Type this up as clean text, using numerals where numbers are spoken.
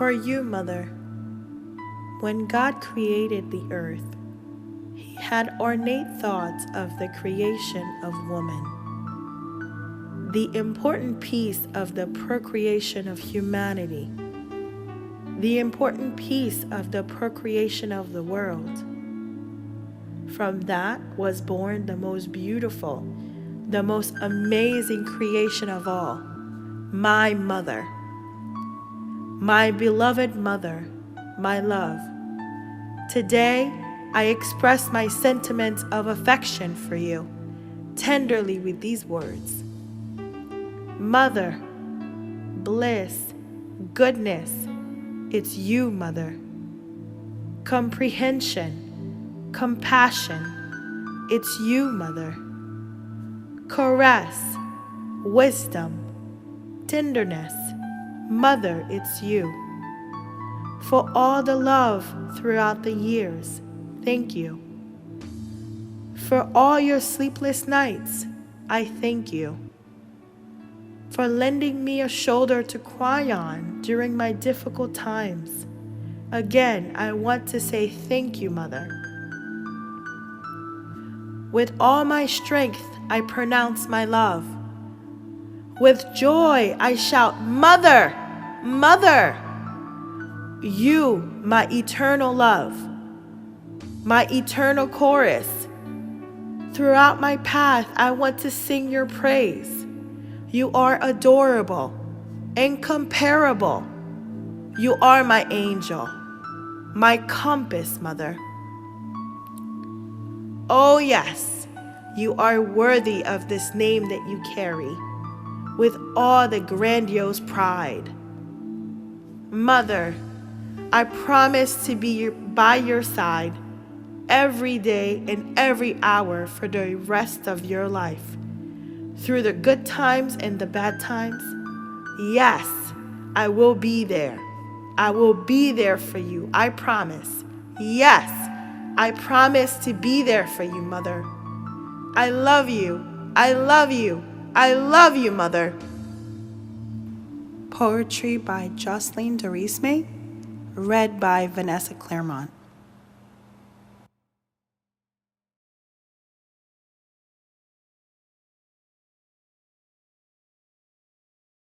For you, Mother, when God created the earth, He had ornate thoughts of the creation of woman, the important piece of the procreation of humanity, the important piece of the procreation of the world. From that was born the most beautiful, the most amazing creation of all, my mother. My beloved mother, my love. Today, I express my sentiments of affection for you, tenderly with these words. Mother, bliss, goodness, it's you, Mother. Comprehension, compassion, it's you, Mother. Caress, wisdom, tenderness, Mother, it's you. For all the love throughout the years, thank you. For all your sleepless nights, I thank you. For lending me a shoulder to cry on during my difficult times. Again, I want to say thank you, Mother. With all my strength, I pronounce my love. With joy, I shout, Mother, Mother! You, my eternal love, my eternal chorus. Throughout my path, I want to sing your praise. You are adorable, incomparable. You are my angel, my compass, Mother. Oh yes, you are worthy of this name that you carry, with all the grandiose pride. Mother, I promise to be by your side every day and every hour for the rest of your life. Through the good times and the bad times, yes, I will be there. I will be there for you, I promise. Yes, I promise to be there for you, Mother. I love you, I love you, I love you, Mother. Poetry by Jocelyne Dorisme, read by Vanessa Claremont.